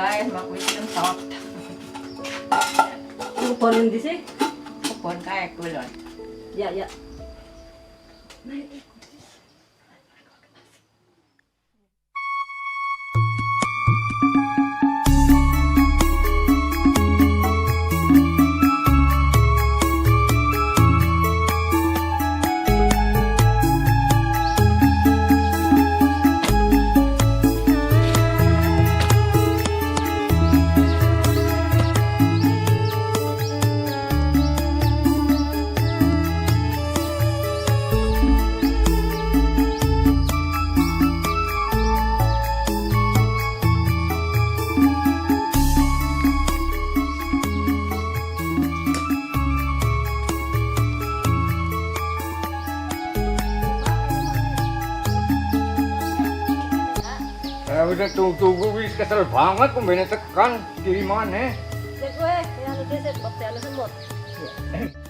kae mak wis entot. Kebon endi sih? Kebon kae kulon. Ya, ya. Udah tunggu wis kesel banget kumbene tekan kirimane. Ya kowe, ya anu dhisik bakti anu semut.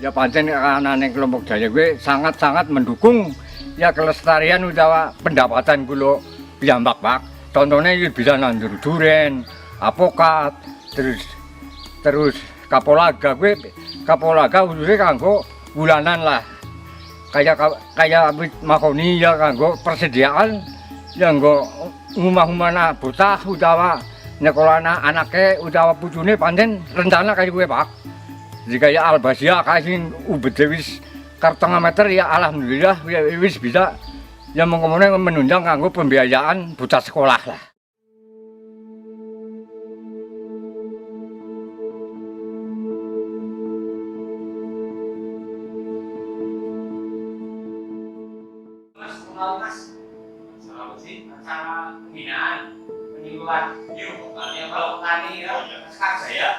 Ya pancen anane kelompok Jaya gue sangat-sangat mendukung ya kelestarian utawa pendapatan kula piyambak, Pak. Contohnya ya bisa nandur duren, apokat, terus kapolaga gue khususnya kanggo bulanan lah. Kayak mahoni ya kanggo persediaan ya nggo ngumah-ngumah bocah utawa nyekolahna anake utawa pucune pancen rencana kaya gue, Pak. Jika ya albasia kasih ubed wis setengah meter ya alhamdulillah wis bisa ya mengkomunikasi menunjang kanggo pembiayaan bocah sekolah lah. Mas, salah sih acara pembinaan penyuluhan yuk pokoknya kalau tani ya sekarang saya.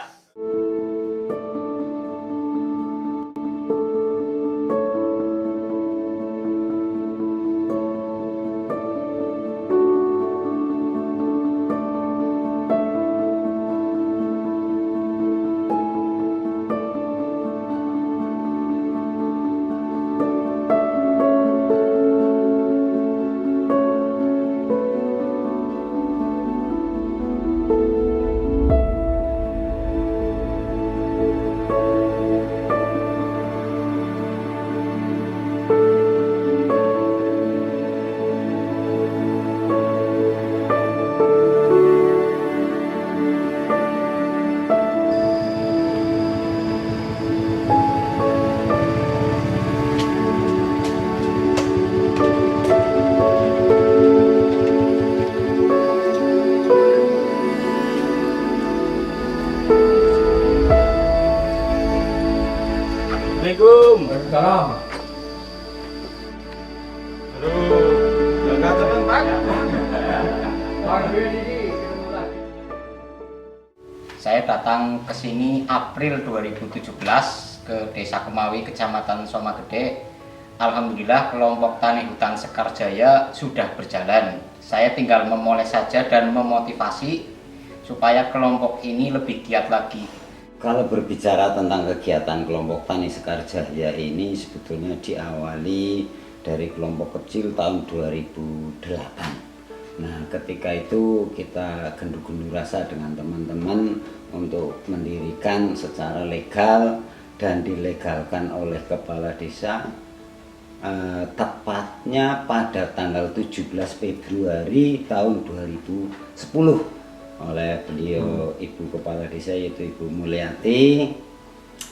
Assalamualaikum. Waalaikumsalam. Aduh, jaga teman, Pak. Saya datang ke sini April 2017 ke Desa Kemawi, Kecamatan Somagede. Alhamdulillah kelompok tani hutan Sekar Jaya sudah berjalan. Saya tinggal memoles saja dan memotivasi supaya kelompok ini lebih giat lagi. Kalau berbicara tentang kegiatan kelompok tani Sekar Jaya ini sebetulnya diawali dari kelompok kecil tahun 2008. Nah, ketika itu kita gendu-gendu rasa dengan teman-teman untuk mendirikan secara legal dan dilegalkan oleh kepala desa tepatnya pada tanggal 17 Februari tahun 2010 oleh beliau Ibu Kepala Desa yaitu Ibu Mulyati.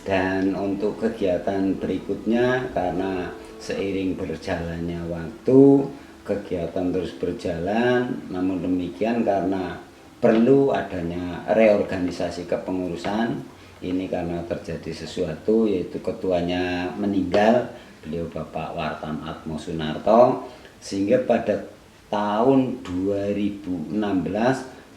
Dan untuk kegiatan berikutnya karena seiring berjalannya waktu kegiatan terus berjalan, namun demikian karena perlu adanya reorganisasi kepengurusan ini karena terjadi sesuatu yaitu ketuanya meninggal, beliau Bapak Wartam Atmo Sunarto, sehingga pada tahun 2016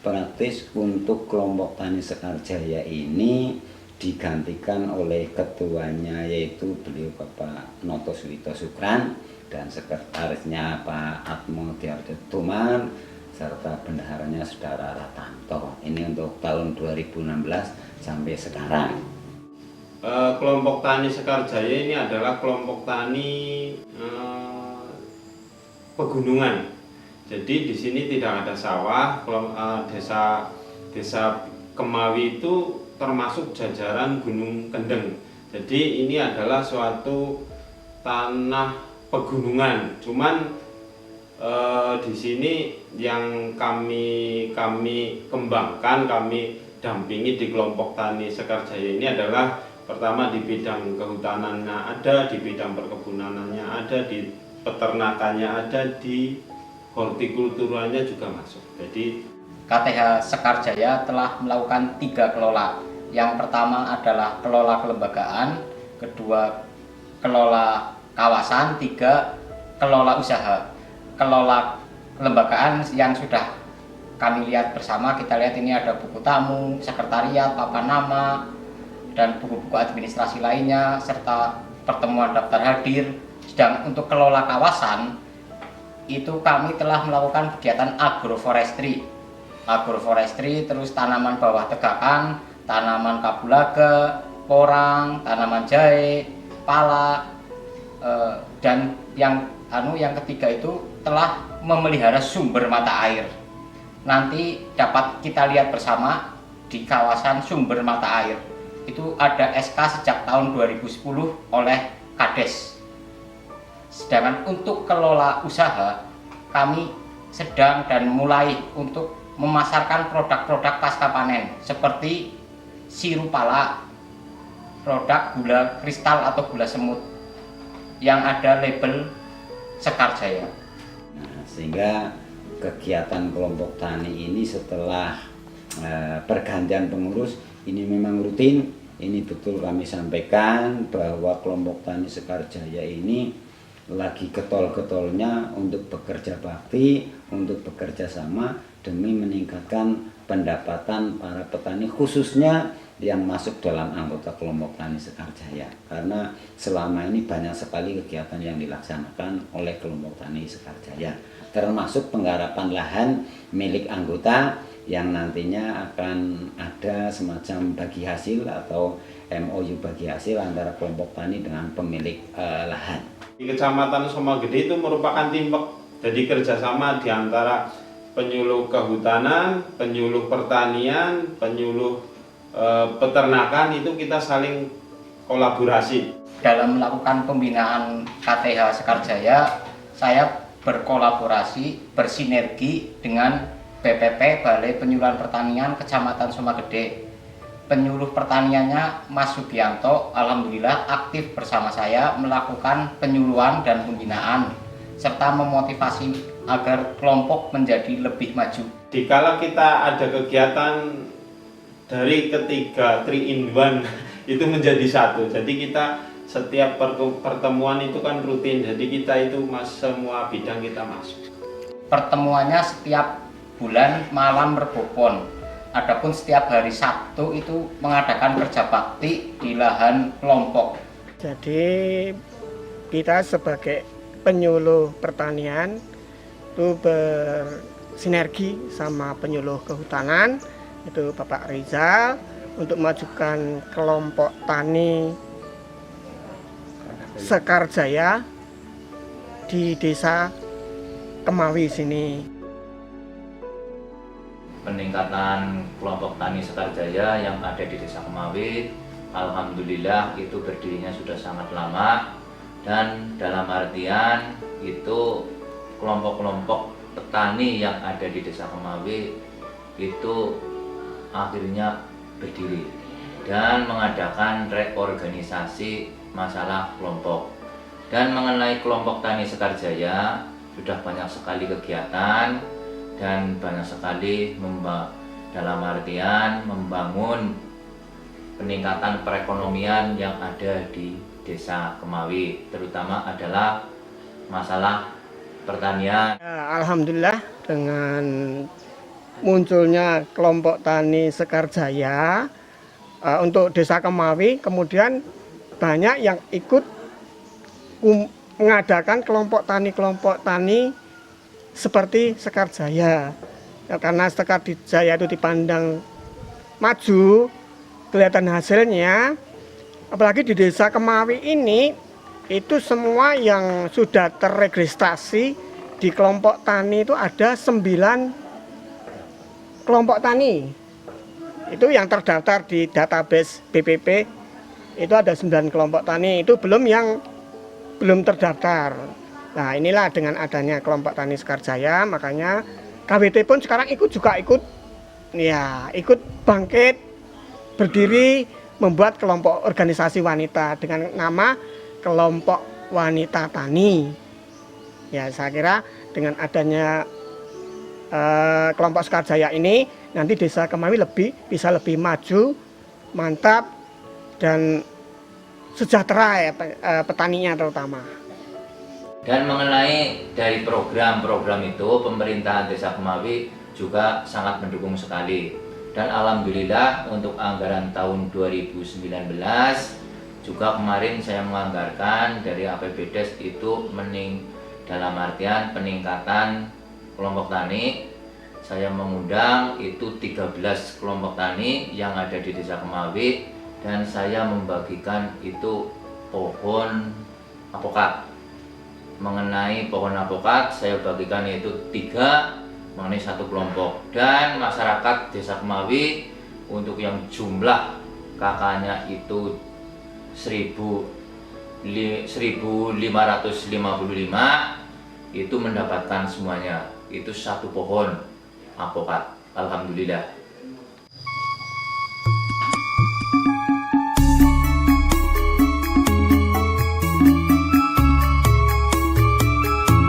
praktis untuk kelompok tani Sekar Jaya ini digantikan oleh ketuanya yaitu beliau Bapak Noto Suwito Sukran dan sekretarisnya Pak Atmo Diarto Tumar serta bendaharanya Saudara Ratanto. Ini untuk tahun 2016 sampai sekarang. Kelompok tani Sekar Jaya ini adalah kelompok tani pegunungan. Jadi di sini tidak ada sawah. Desa Kemawi itu termasuk jajaran Gunung Kendeng. Jadi ini adalah suatu tanah pegunungan. Cuman di sini yang kami kembangkan, kami dampingi di kelompok tani Sekarjaya ini adalah pertama di bidang kehutanannya ada, di bidang perkebunannya ada, di peternakannya ada, di hortikulturanya juga masuk. Jadi KTH Sekarjaya telah melakukan 3 kelola. Yang pertama adalah kelola kelembagaan, kedua kelola kawasan, 3 kelola usaha. Kelola kelembagaan yang sudah kami lihat bersama, kita lihat ini ada buku tamu, sekretariat, papan nama, dan buku-buku administrasi lainnya, serta pertemuan daftar hadir. Sedang untuk kelola kawasan, itu kami telah melakukan kegiatan agroforestry, terus tanaman bawah tegakan, tanaman kabulaga, porang, tanaman jahe, pala, dan yang ketiga itu telah memelihara sumber mata air. Nanti dapat kita lihat bersama di kawasan sumber mata air. Itu ada SK sejak tahun 2010 oleh Kades. Sedangkan untuk kelola usaha, kami sedang dan mulai untuk memasarkan produk-produk pasca panen seperti sirup pala, produk gula kristal atau gula semut yang ada label Sekarjaya. Nah, sehingga kegiatan kelompok tani ini setelah pergantian pengurus ini memang rutin. Ini betul kami sampaikan bahwa kelompok tani Sekarjaya ini lagi getol-getolnya untuk bekerja bakti, untuk bekerja sama demi meningkatkan pendapatan para petani, khususnya yang masuk dalam anggota kelompok tani Sekarjaya. Karena selama ini banyak sekali kegiatan yang dilaksanakan oleh kelompok tani Sekarjaya, termasuk penggarapan lahan milik anggota yang nantinya akan ada semacam bagi hasil atau MOU bagi hasil antara kelompok tani dengan pemilik lahan. Di Kecamatan Somagede itu merupakan timpek, jadi kerjasama di antara penyuluh kehutanan, penyuluh pertanian, penyuluh peternakan, itu kita saling kolaborasi. Dalam melakukan pembinaan KTH Sekarjaya, saya berkolaborasi, bersinergi dengan BPP Balai Penyuluhan Pertanian Kecamatan Somagede. Penyuluh pertaniannya Mas Subianto, alhamdulillah aktif bersama saya melakukan penyuluhan dan pembinaan serta memotivasi agar kelompok menjadi lebih maju. Dikala kita ada kegiatan dari ketiga 3 in 1 itu menjadi satu. Jadi kita setiap pertemuan itu kan rutin. Jadi kita itu semua bidang kita masuk. Pertemuannya setiap bulan malam Rebopon. Adapun setiap hari Sabtu itu mengadakan kerja bakti di lahan kelompok. Jadi kita sebagai penyuluh pertanian itu bersinergi sama penyuluh kehutanan, itu Bapak Rizal, untuk memajukan kelompok tani Sekarjaya di Desa Kemawi sini. Peningkatan kelompok tani Sekarjaya yang ada di Desa Kemawi, alhamdulillah itu berdirinya sudah sangat lama, dan dalam artian itu kelompok-kelompok petani yang ada di Desa Kemawi itu akhirnya berdiri dan mengadakan reorganisasi masalah kelompok. Dan mengenai kelompok tani Sekarjaya sudah banyak sekali kegiatan dan banyak sekali dalam artian membangun peningkatan perekonomian yang ada di Desa Kemawi, terutama adalah masalah pertanian. Alhamdulillah dengan munculnya kelompok tani Sekarjaya untuk Desa Kemawi, kemudian banyak yang ikut mengadakan kelompok tani seperti Sekarjaya. Ya, karena Sekarjaya itu dipandang maju, kelihatan hasilnya. Apalagi di Desa Kemawi ini, itu semua yang sudah terregistrasi di kelompok tani itu ada 9 kelompok tani. Itu yang terdaftar di database BPP itu ada 9 kelompok tani, itu belum yang belum terdaftar. Nah, inilah dengan adanya kelompok tani Sekarjaya, makanya KWT pun sekarang ikut bangkit, berdiri, membuat kelompok organisasi wanita dengan nama Kelompok Wanita Tani. Ya, saya kira dengan adanya kelompok Sekarjaya ini, nanti Desa Kemawi bisa lebih maju, mantap, dan sejahtera ya, petaninya terutama. Dan mengenai dari program-program itu, pemerintahan Desa Kemawi juga sangat mendukung sekali. Dan alhamdulillah untuk anggaran tahun 2019 juga kemarin saya menganggarkan dari APBDes itu dalam artian peningkatan kelompok tani. Saya mengundang itu 13 kelompok tani yang ada di Desa Kemawi, dan saya membagikan itu pohon apokat. Mengenai pohon apokat saya bagikan itu 3 mengenai 1 kelompok, dan masyarakat Desa Kemawi untuk yang jumlah kakaknya itu 1.555 itu mendapatkan semuanya itu 1 pohon apokat. Alhamdulillah.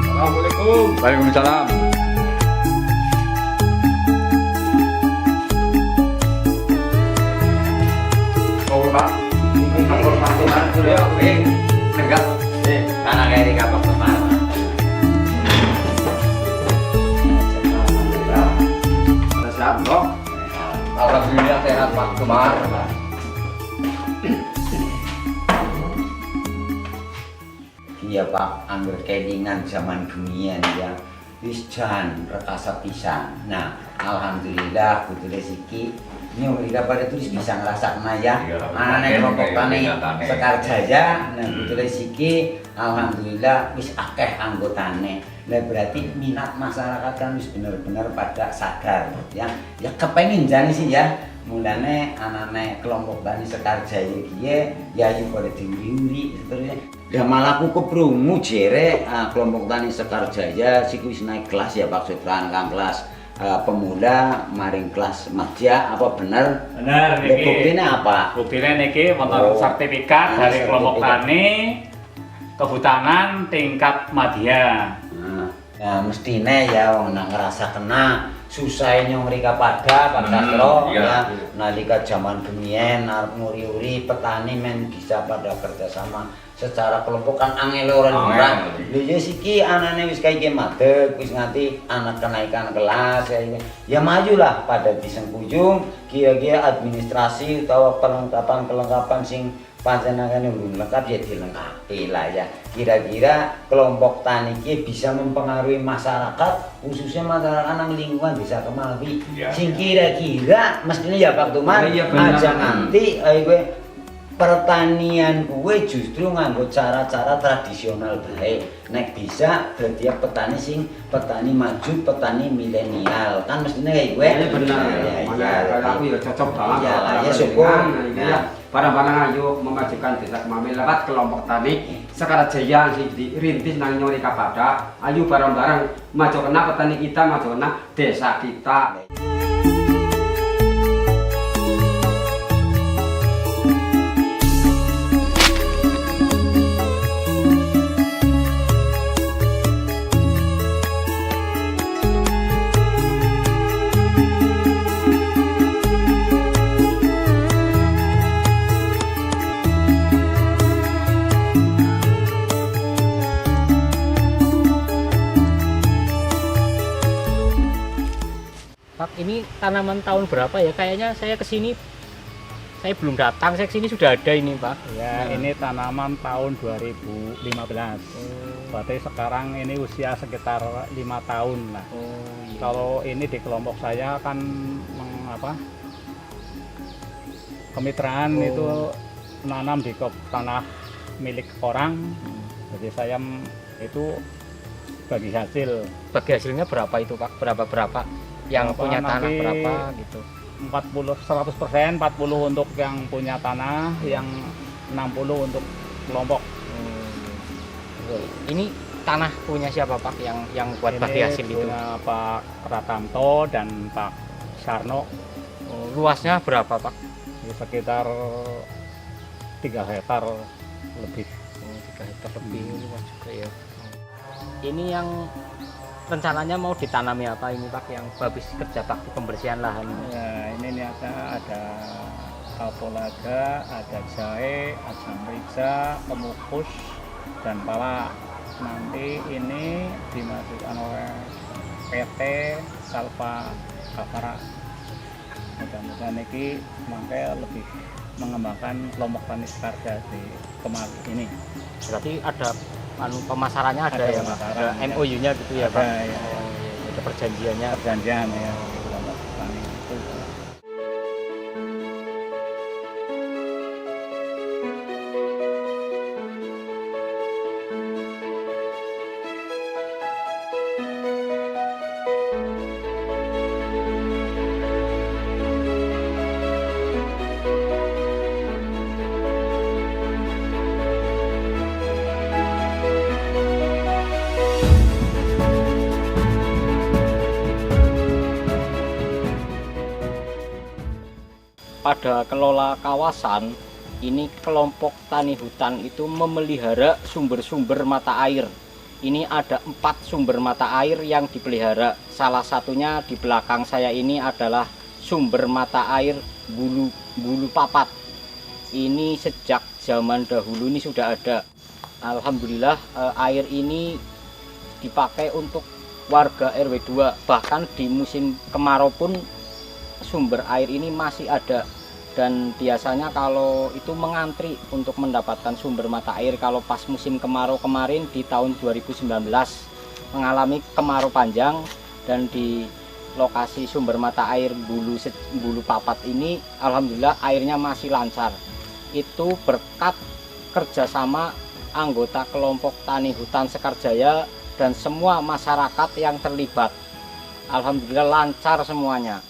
Assalamualaikum. Waalaikumsalam. Pak, aku pasukan dulu ya, enggak, Karena kayak kapok kemana? siap dong. Alhamdulillah sehat Pak Kemar. Iya Pak, anggur kelingan zaman dunia ya, wis jan rekasa pisan. Nah, alhamdulillah kudu rezeki. Ini mereka pada tulis bisa ngerasak maya. Anak kelompok tani Sekarjaya, nah kudu rezeki. Alhamdulillah wis akeh anggotane. Nah berarti minat masyarakat kan wis bener-bener pada sadar ya. Ya kepengin jane sih ya. Mulane anak kelompok tani Sekarjaya kiye ya yo pada diuri-uri seterusnya. Ya malah aku keprungu jere kelompok tani Sekarjaya siku wis naik kelas ya Pak Sutran kang kelas pemuda maring kelas madya apa bener? Bener niki. Buktinya apa? Buktinya niki wonten sertifikat dari kelompok tani kehutanan tingkat madya. Nah, mestine ya wong nak ngerasa kena susah nyong rika pada kro ya nalika zaman gemien arep nguri-uri petani men bisa pada kerjasama secara kelompok kan angel orang murah. Lho ya siki anane wis kaya madeg wis nganti anak kenaikan kelas ya majulah pada disengkuyung kira-kira administrasi utawa kelengkapan sing panjenengane belum lengkap ya dilengkapi lah ya. Kira-kira kelompok tani ini bisa mempengaruhi masyarakat, khususnya masyarakat nang lingkungan Desa Kemawi. Sing kira-kira mestinya ya Pak Tumar aja nanti pertanian gue justru nganggo cara-cara tradisional baik. Nek bisa dadi petani sing petani maju, petani milenial. Kan mestinya kayak gue. Ini benar. Ya, aku ya cocok banget. Ya syukur. Barang-barang ayo memajukan Desa Kemawi lewat kelompok tani Sekarjaya sing dirintis nang nyori kapada. Ayo bareng-bareng maju kena petani kita, maju kena desa kita. Pak, ini tanaman tahun berapa ya? Kayaknya saya kesini, saya belum datang, saya kesini sudah ada ini Pak. Ya, ini tanaman tahun 2015. Berarti sekarang ini usia sekitar 5 tahun lah. Kalau ini di kelompok saya kan kemitraan itu menanam di tanah milik orang. Jadi saya itu bagi hasil. Bagi hasilnya berapa itu Pak? Berapa? Yang punya tanah berapa gitu? 100%, 40 untuk yang punya tanah, yang 60 untuk kelompok. Ini tanah punya siapa Pak yang buat bagi hasil itu? Punya Pak Pratanto dan Pak Sarno. Luasnya berapa Pak? Sekitar 3 hektar lebih. 3 hektar lebih luas juga ya. Ini yang rencananya mau ditanami apa ini Pak, yang habis kerja bakti pembersihan lahan? Ya, ini niatnya ada kapulaga, ada jahe, asam rica, kemukus, dan pala. Nanti ini dimasukkan oleh PT Salva Kavara. Mudah-mudahan ini mangke lebih mengembangkan kelompok tani Sekarja di Kemawi ini. Berarti ada pemasarannya ada ya Pak? Ada MOU-nya gitu ya Pak? Ya. Ada perjanjiannya? Perjanjian ya, kelompok tani itu. Pada kelola kawasan ini kelompok tani hutan itu memelihara sumber-sumber mata air. Ini ada 4 sumber mata air yang dipelihara. Salah satunya di belakang saya ini adalah sumber mata air Bulu Papat. Ini sejak zaman dahulu ini sudah ada. Alhamdulillah air ini dipakai untuk warga RW 2. Bahkan di musim kemarau pun sumber air ini masih ada. Dan biasanya kalau itu mengantri untuk mendapatkan sumber mata air kalau pas musim kemarau kemarin di tahun 2019 mengalami kemarau panjang, dan di lokasi sumber mata air Bulu Papat ini alhamdulillah airnya masih lancar. Itu berkat kerjasama anggota kelompok tani hutan Sekarjaya dan semua masyarakat yang terlibat. Alhamdulillah lancar semuanya.